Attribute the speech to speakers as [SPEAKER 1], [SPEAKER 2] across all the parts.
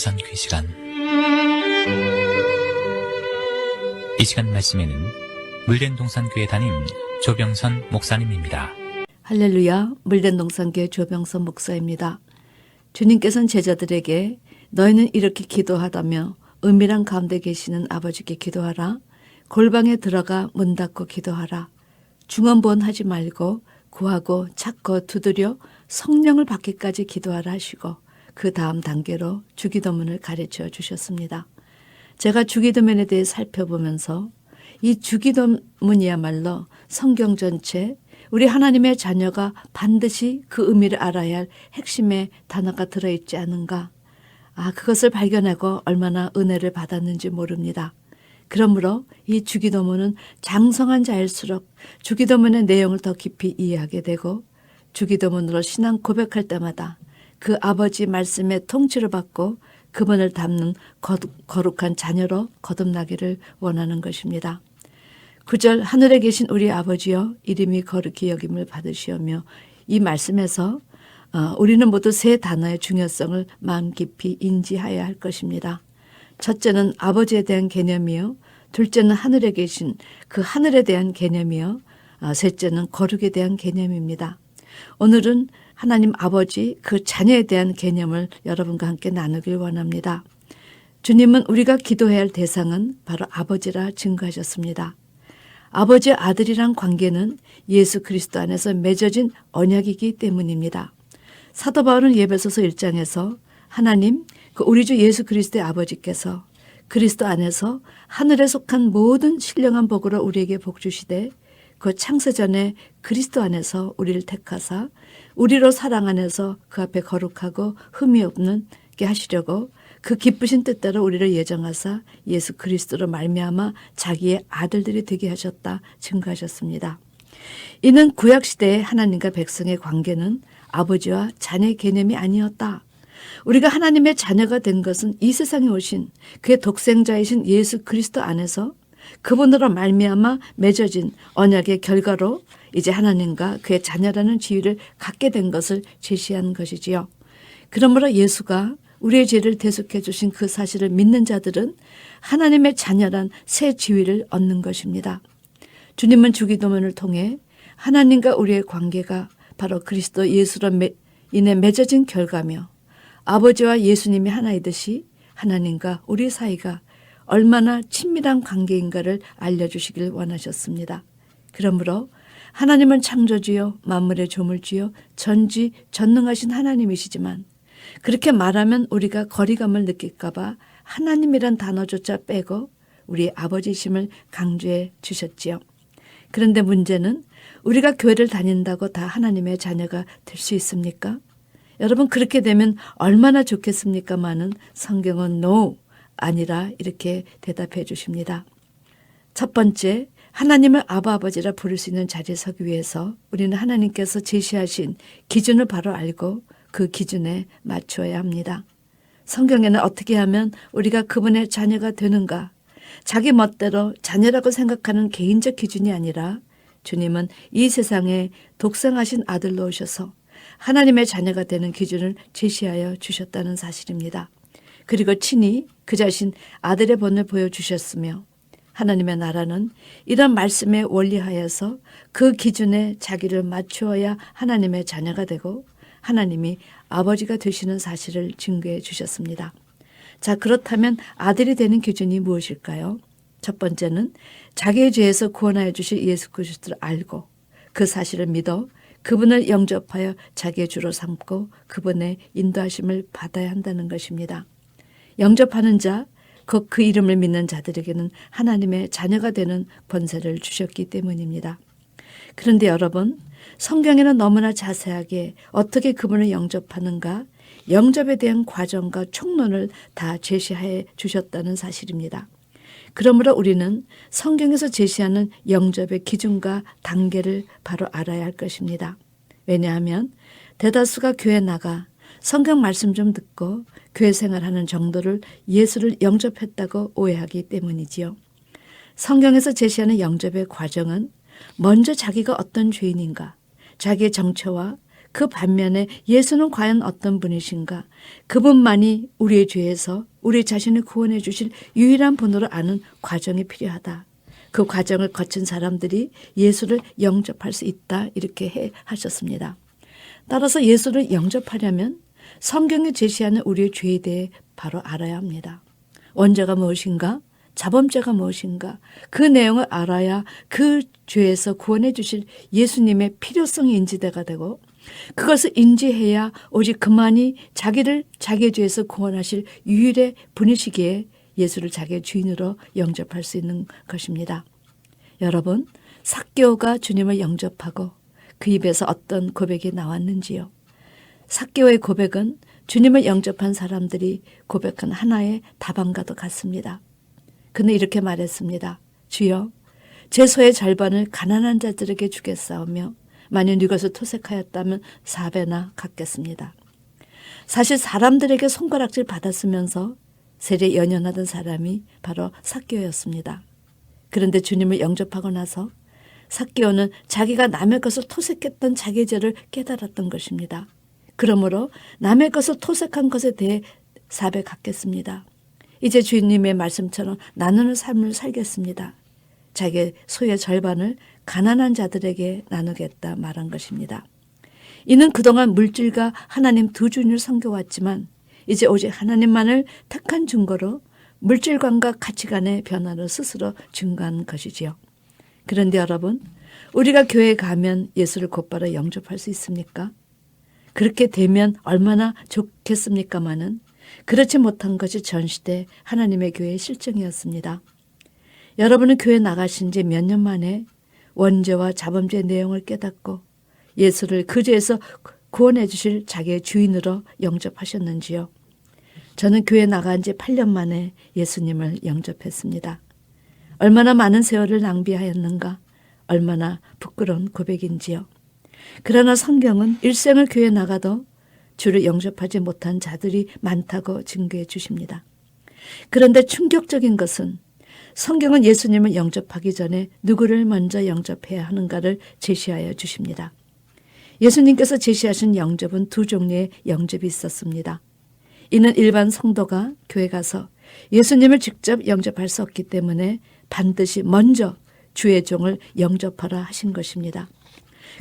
[SPEAKER 1] 동산귀 시간. 이 시간 말씀에는 물된 동산교회 담임 조병선 목사님입니다.
[SPEAKER 2] 할렐루야, 물된 동산교회 조병선 목사입니다. 주님께서는 제자들에게 너희는 이렇게 기도하다며 은밀한 가운데 계시는 아버지께 기도하라. 골방에 들어가 문 닫고 기도하라. 중언부언하지 말고 구하고 찾고 두드려 성령을 받기까지 기도하라 하시고 그 다음 단계로 주기도문을 가르쳐 주셨습니다. 제가 주기도문에 대해 살펴보면서 이 주기도문이야말로 성경 전체 우리 하나님의 자녀가 반드시 그 의미를 알아야 할 핵심의 단어가 들어있지 않은가. 그것을 발견하고 얼마나 은혜를 받았는지 모릅니다. 그러므로 이 주기도문은 장성한 자일수록 주기도문의 내용을 더 깊이 이해하게 되고 주기도문으로 신앙 고백할 때마다 그 아버지 말씀의 통치를 받고 그분을 닮는 거룩한 자녀로 거듭나기를 원하는 것입니다. 9절 하늘에 계신 우리 아버지여 이름이 거룩히 여김을 받으시오며 이 말씀에서 우리는 모두 세 단어의 중요성을 마음 깊이 인지해야 할 것입니다. 첫째는 아버지에 대한 개념이요. 둘째는 하늘에 계신 그 하늘에 대한 개념이요. 셋째는 거룩에 대한 개념입니다. 오늘은 하나님 아버지 그 자녀에 대한 개념을 여러분과 함께 나누길 원합니다. 주님은 우리가 기도해야 할 대상은 바로 아버지라 증거하셨습니다. 아버지와 아들이란 관계는 예수 그리스도 안에서 맺어진 언약이기 때문입니다. 사도 바울은 에베소서 1장에서 하나님 그 우리 주 예수 그리스도의 아버지께서 그리스도 안에서 하늘에 속한 모든 신령한 복으로 우리에게 복 주시되 그 창세전에 그리스도 안에서 우리를 택하사 우리로 사랑 안에서 그 앞에 거룩하고 흠이 없는 게 하시려고 그 기쁘신 뜻대로 우리를 예정하사 예수 그리스도로 말미암아 자기의 아들들이 되게 하셨다 증거하셨습니다. 이는 구약시대의 하나님과 백성의 관계는 아버지와 자녀의 개념이 아니었다. 우리가 하나님의 자녀가 된 것은 이 세상에 오신 그의 독생자이신 예수 그리스도 안에서 그분으로 말미암아 맺어진 언약의 결과로 이제 하나님과 그의 자녀라는 지위를 갖게 된 것을 제시한 것이지요. 그러므로 예수가 우리의 죄를 대속해 주신 그 사실을 믿는 자들은 하나님의 자녀란 새 지위를 얻는 것입니다. 주님은 주기도문을 통해 하나님과 우리의 관계가 바로 그리스도 예수로 인해 맺어진 결과며 아버지와 예수님이 하나이듯이 하나님과 우리 사이가 얼마나 친밀한 관계인가를 알려주시길 원하셨습니다. 그러므로 하나님은 창조주요 만물의 조물주요 전지전능하신 하나님이시지만 그렇게 말하면 우리가 거리감을 느낄까 봐 하나님이란 단어조차 빼고 우리 아버지심을 강조해 주셨지요. 그런데 문제는 우리가 교회를 다닌다고 다 하나님의 자녀가 될 수 있습니까? 여러분 그렇게 되면 얼마나 좋겠습니까마는 성경은 no, 아니라 이렇게 대답해 주십니다. 첫 번째, 하나님을 아버지라 부를 수 있는 자리에 서기 위해서 우리는 하나님께서 제시하신 기준을 바로 알고 그 기준에 맞추어야 합니다. 성경에는 어떻게 하면 우리가 그분의 자녀가 되는가? 자기 멋대로 자녀라고 생각하는 개인적 기준이 아니라 주님은 이 세상에 독생하신 아들로 오셔서 하나님의 자녀가 되는 기준을 제시하여 주셨다는 사실입니다. 그리고 친히 그 자신 아들의 본을 보여주셨으며 하나님의 나라는 이런 말씀에 원리하여서 그 기준에 자기를 맞추어야 하나님의 자녀가 되고 하나님이 아버지가 되시는 사실을 증거해 주셨습니다. 자, 그렇다면 아들이 되는 기준이 무엇일까요? 첫 번째는 자기의 죄에서 구원하여 주실 예수 그리스도를 알고 그 사실을 믿어 그분을 영접하여 자기의 주로 삼고 그분의 인도하심을 받아야 한다는 것입니다. 영접하는 자, 그 이름을 믿는 자들에게는 하나님의 자녀가 되는 권세를 주셨기 때문입니다. 그런데 여러분, 성경에는 너무나 자세하게 어떻게 그분을 영접하는가, 영접에 대한 과정과 총론을 다 제시해 주셨다는 사실입니다. 그러므로 우리는 성경에서 제시하는 영접의 기준과 단계를 바로 알아야 할 것입니다. 왜냐하면 대다수가 교회 나가 성경 말씀 좀 듣고 교회 생활하는 정도를 예수를 영접했다고 오해하기 때문이지요. 성경에서 제시하는 영접의 과정은 먼저 자기가 어떤 죄인인가, 자기의 정체와 그 반면에 예수는 과연 어떤 분이신가? 그분만이 우리의 죄에서 우리 자신을 구원해 주실 유일한 분으로 아는 과정이 필요하다. 그 과정을 거친 사람들이 예수를 영접할 수 있다. 이렇게 하셨습니다. 따라서 예수를 영접하려면 성경이 제시하는 우리의 죄에 대해 바로 알아야 합니다. 원죄가 무엇인가? 자범죄가 무엇인가? 그 내용을 알아야 그 죄에서 구원해 주실 예수님의 필요성이 인지가 되고 그것을 인지해야 오직 그만이 자기를 자기의 죄에서 구원하실 유일의 분이시기에 예수를 자기의 주인으로 영접할 수 있는 것입니다. 여러분, 삭개오가 주님을 영접하고 그 입에서 어떤 고백이 나왔는지요. 삭개오의 고백은 주님을 영접한 사람들이 고백한 하나의 답안과도 같습니다. 그는 이렇게 말했습니다. 주여, 제 소의 절반을 가난한 자들에게 주겠사오며 만일 이것을 토색하였다면 4배나 갚겠습니다. 사실 사람들에게 손가락질 받았으면서 세례 연연하던 사람이 바로 삭개오였습니다. 그런데 주님을 영접하고 나서 삭개오는 자기가 남의 것을 토색했던 자기의 죄를 깨달았던 것입니다. 그러므로 남의 것을 토색한 것에 대해 4배 갚겠습니다. 이제 주님의 말씀처럼 나누는 삶을 살겠습니다. 자기의 소의 절반을 가난한 자들에게 나누겠다 말한 것입니다. 이는 그동안 물질과 하나님 두 주인을 섬겨왔지만 이제 오직 하나님만을 택한 증거로 물질관과 가치관의 변화를 스스로 증거한 것이지요. 그런데 여러분, 우리가 교회에 가면 예수를 곧바로 영접할 수 있습니까? 그렇게 되면 얼마나 좋겠습니까마는 그렇지 못한 것이 전시대 하나님의 교회의 실정이었습니다. 여러분은 교회 나가신 지 몇 년 만에 원죄와 자범죄의 내용을 깨닫고 예수를 그 죄에서 구원해 주실 자기의 주인으로 영접하셨는지요? 저는 교회 나간 지 8년 만에 예수님을 영접했습니다. 얼마나 많은 세월을 낭비하였는가, 얼마나 부끄러운 고백인지요. 그러나 성경은 일생을 교회 나가도 주를 영접하지 못한 자들이 많다고 증거해 주십니다. 그런데 충격적인 것은 성경은 예수님을 영접하기 전에 누구를 먼저 영접해야 하는가를 제시하여 주십니다. 예수님께서 제시하신 영접은 두 종류의 영접이 있었습니다. 이는 일반 성도가 교회 가서 예수님을 직접 영접할 수 없기 때문에 반드시 먼저 주의 종을 영접하라 하신 것입니다.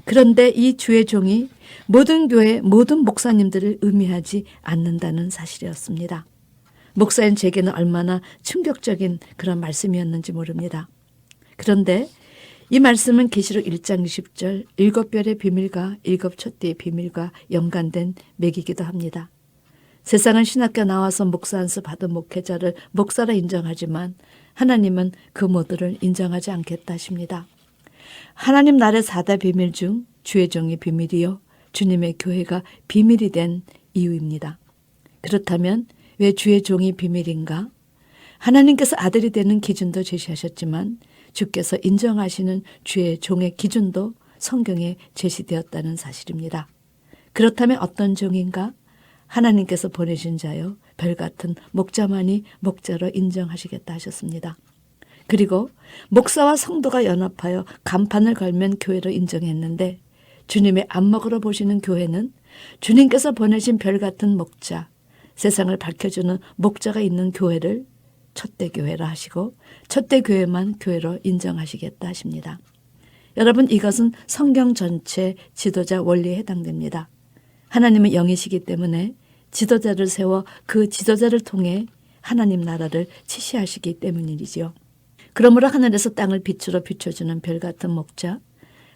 [SPEAKER 2] 그런데 이 주의 종이 모든 교회 모든 목사님들을 의미하지 않는다는 사실이었습니다. 목사인 제게는 얼마나 충격적인 그런 말씀이었는지 모릅니다. 그런데 이 말씀은 계시록 1장 20절 7별의 비밀과 7촛대의 비밀과 연관된 맥이기도 합니다. 세상은 신학교 나와서 목사 안수 받은 목회자를 목사라 인정하지만 하나님은 그 모두를 인정하지 않겠다 하십니다. 하나님 나라의 4대 비밀 중 주의 종이 비밀이요 주님의 교회가 비밀이 된 이유입니다. 그렇다면 왜 주의 종이 비밀인가? 하나님께서 아들이 되는 기준도 제시하셨지만 주께서 인정하시는 주의 종의 기준도 성경에 제시되었다는 사실입니다. 그렇다면 어떤 종인가? 하나님께서 보내신 자요 별같은 목자만이 목자로 인정하시겠다 하셨습니다. 그리고 목사와 성도가 연합하여 간판을 걸면 교회로 인정했는데 주님의 안목으로 보시는 교회는 주님께서 보내신 별같은 목자, 세상을 밝혀주는 목자가 있는 교회를 촛대교회라 하시고 촛대교회만 교회로 인정하시겠다 하십니다. 여러분, 이것은 성경 전체 지도자 원리에 해당됩니다. 하나님은 영이시기 때문에 지도자를 세워 그 지도자를 통해 하나님 나라를 치시하시기 때문이지요. 그러므로 하늘에서 땅을 빛으로 비춰주는 별같은 목자,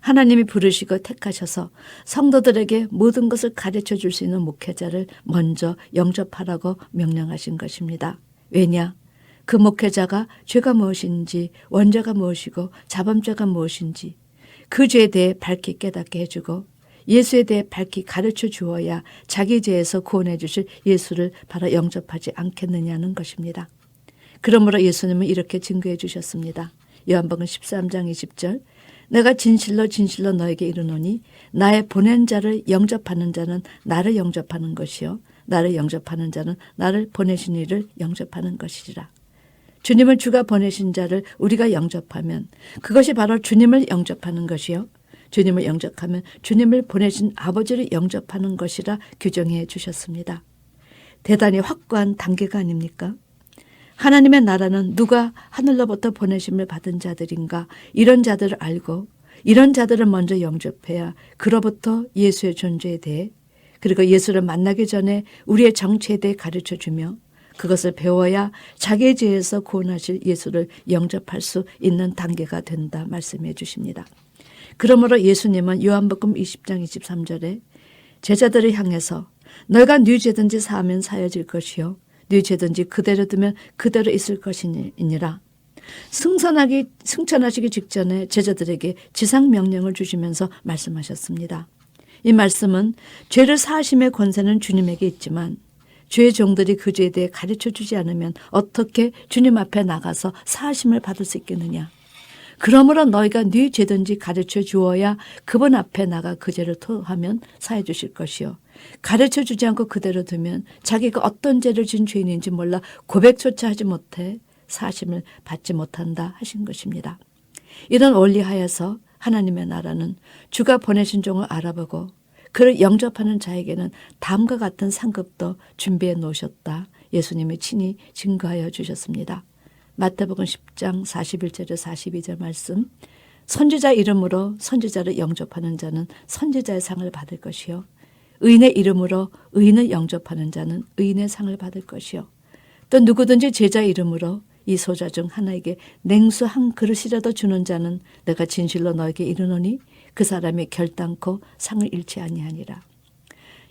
[SPEAKER 2] 하나님이 부르시고 택하셔서 성도들에게 모든 것을 가르쳐 줄 수 있는 목회자를 먼저 영접하라고 명령하신 것입니다. 왜냐? 그 목회자가 죄가 무엇인지, 원죄가 무엇이고 자범죄가 무엇인지 그 죄에 대해 밝히 깨닫게 해주고 예수에 대해 밝히 가르쳐 주어야 자기 죄에서 구원해 주실 예수를 바로 영접하지 않겠느냐는 것입니다. 그러므로 예수님은 이렇게 증거해 주셨습니다. 요한복음 13장 20절 내가 진실로 진실로 너에게 이르노니 나의 보낸 자를 영접하는 자는 나를 영접하는 것이요 나를 영접하는 자는 나를 보내신 이를 영접하는 것이라. 주님을 주가 보내신 자를 우리가 영접하면 그것이 바로 주님을 영접하는 것이요 주님을 영접하면 주님을 보내신 아버지를 영접하는 것이라 규정해 주셨습니다. 대단히 확고한 단계가 아닙니까? 하나님의 나라는 누가 하늘로부터 보내심을 받은 자들인가, 이런 자들을 알고 이런 자들을 먼저 영접해야 그로부터 예수의 존재에 대해, 그리고 예수를 만나기 전에 우리의 정체에 대해 가르쳐주며 그것을 배워야 자기의 죄에서 구원하실 예수를 영접할 수 있는 단계가 된다 말씀해 주십니다. 그러므로 예수님은 요한복음 20장 23절에 제자들을 향해서 너희가 네 죄든지 사하면 사여질 것이요 네 죄든지 그대로 두면 그대로 있을 것이니라. 승천하시기 직전에 제자들에게 지상명령을 주시면서 말씀하셨습니다. 이 말씀은 죄를 사하심의 권세는 주님에게 있지만 죄의 종들이 그 죄에 대해 가르쳐주지 않으면 어떻게 주님 앞에 나가서 사하심을 받을 수 있겠느냐. 그러므로 너희가 네 죄든지 가르쳐 주어야 그분 앞에 나가 그 죄를 토하면 사해 주실 것이요. 가르쳐 주지 않고 그대로 두면 자기가 어떤 죄를 지은 죄인인지 몰라 고백조차 하지 못해 사심을 받지 못한다 하신 것입니다. 이런 원리하여서 하나님의 나라는 주가 보내신 종을 알아보고 그를 영접하는 자에게는 다음과 같은 상급도 준비해 놓으셨다. 예수님이 친히 증거하여 주셨습니다. 마태복음 10장 41절에 42절 말씀, 선지자 이름으로 선지자를 영접하는 자는 선지자의 상을 받을 것이요 의인의 이름으로 의인을 영접하는 자는 의인의 상을 받을 것이요 또 누구든지 제자 이름으로 이 소자 중 하나에게 냉수 한 그릇이라도 주는 자는 내가 진실로 너에게 이르노니 그 사람이 결단코 상을 잃지 아니하니라.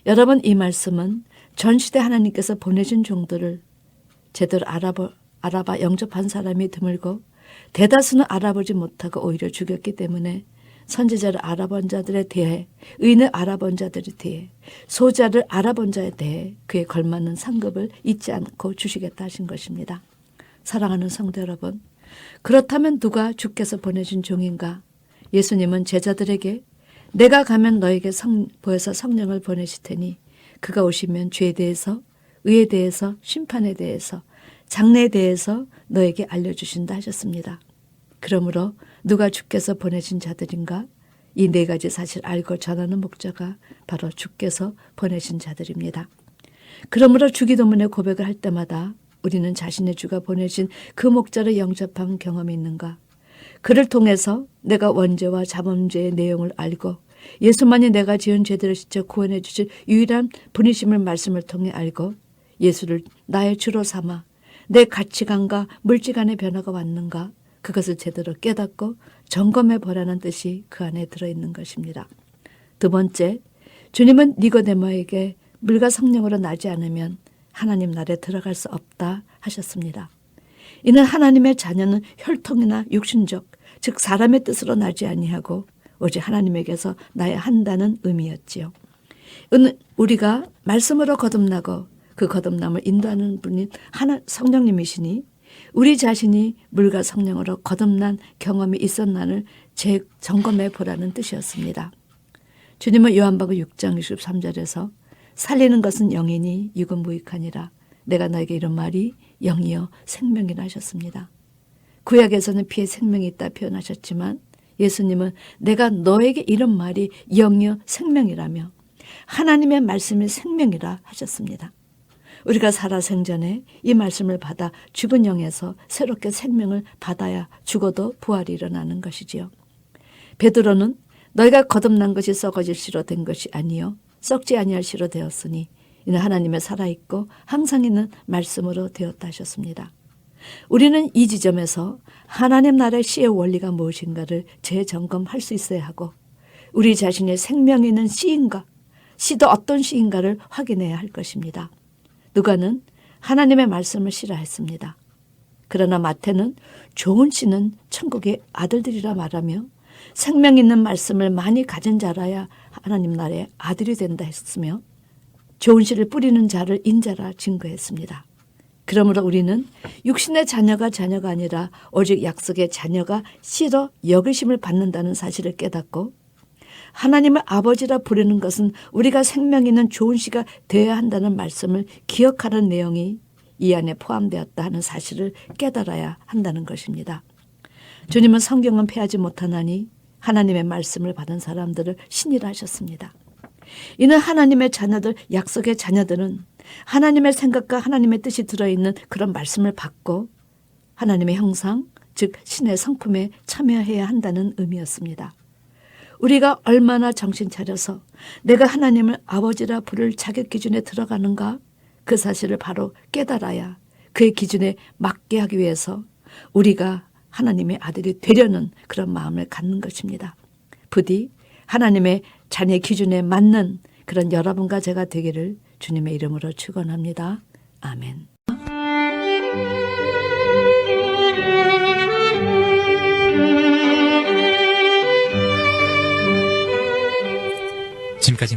[SPEAKER 2] 여러분, 이 말씀은 전시대 하나님께서 보내신 종들을 제대로 알아봐 영접한 사람이 드물고 대다수는 알아보지 못하고 오히려 죽였기 때문에 선지자를 알아본 자들에 대해, 의인을 알아본 자들에 대해, 소자를 알아본 자에 대해 그에 걸맞는 상급을 잊지 않고 주시겠다 하신 것입니다. 사랑하는 성도 여러분, 그렇다면 누가 주께서 보내신 종인가? 예수님은 제자들에게 내가 가면 너에게 보혜사 성령을 보내실 테니 그가 오시면 죄에 대해서, 의에 대해서, 심판에 대해서, 장래에 대해서 너에게 알려주신다 하셨습니다. 그러므로 누가 주께서 보내신 자들인가? 이 네 가지 사실 알고 전하는 목자가 바로 주께서 보내신 자들입니다. 그러므로 주기도문의 고백을 할 때마다 우리는 자신의 주가 보내신 그 목자를 영접한 경험이 있는가? 그를 통해서 내가 원죄와 자범죄의 내용을 알고 예수만이 내가 지은 죄들을 씻어 구원해 주실 유일한 분이심을 말씀을 통해 알고 예수를 나의 주로 삼아 내 가치관과 물질관의 변화가 왔는가? 그것을 제대로 깨닫고 점검해 보라는 뜻이 그 안에 들어있는 것입니다. 두 번째, 주님은 니고데모에게 물과 성령으로 나지 않으면 하나님 나라에 들어갈 수 없다 하셨습니다. 이는 하나님의 자녀는 혈통이나 육신적, 즉 사람의 뜻으로 나지 아니하고 오직 하나님에게서 나야 한다는 의미였지요. 우리가 말씀으로 거듭나고 그 거듭남을 인도하는 분인 성령님이시니 우리 자신이 물과 성령으로 거듭난 경험이 있었나를 재점검해 보라는 뜻이었습니다. 주님은 요한복음 6장 63절에서 살리는 것은 영이니 육은 무익하니라. 내가 너에게 이런 말이 영이요 생명이라 하셨습니다. 구약에서는 피에 생명이 있다 표현하셨지만 예수님은 내가 너에게 이런 말이 영이요 생명이라며 하나님의 말씀이 생명이라 하셨습니다. 우리가 살아생전에 이 말씀을 받아 죽은 영에서 새롭게 생명을 받아야 죽어도 부활이 일어나는 것이지요. 베드로는 너희가 거듭난 것이 썩어질 씨로 된 것이 아니요 썩지 아니할 씨로 되었으니 이는 하나님의 살아있고 항상 있는 말씀으로 되었다 하셨습니다. 우리는 이 지점에서 하나님 나라의 씨의 원리가 무엇인가를 재점검할 수 있어야 하고 우리 자신의 생명이 있는 씨인가, 씨도 어떤 씨인가를 확인해야 할 것입니다. 누가는 하나님의 말씀을 싫어했습니다. 그러나 마태는 좋은 씨는 천국의 아들들이라 말하며 생명 있는 말씀을 많이 가진 자라야 하나님 나라의 아들이 된다 했으며 좋은 씨를 뿌리는 자를 인자라 증거했습니다. 그러므로 우리는 육신의 자녀가 아니라 오직 약속의 자녀가 씨로 여기심을 받는다는 사실을 깨닫고 하나님을 아버지라 부르는 것은 우리가 생명 있는 좋은 씨가 되어야 한다는 말씀을 기억하는 내용이 이 안에 포함되었다 하는 사실을 깨달아야 한다는 것입니다. 주님은 성경은 패하지 못하나니 하나님의 말씀을 받은 사람들을 신이라 하셨습니다. 이는 하나님의 자녀들, 약속의 자녀들은 하나님의 생각과 하나님의 뜻이 들어있는 그런 말씀을 받고 하나님의 형상, 즉 신의 성품에 참여해야 한다는 의미였습니다. 우리가 얼마나 정신 차려서 내가 하나님을 아버지라 부를 자격 기준에 들어가는가, 그 사실을 바로 깨달아야 그의 기준에 맞게 하기 위해서 우리가 하나님의 아들이 되려는 그런 마음을 갖는 것입니다. 부디 하나님의 자녀 기준에 맞는 그런 여러분과 제가 되기를 주님의 이름으로 축원합니다. 아멘.
[SPEAKER 1] 지금까지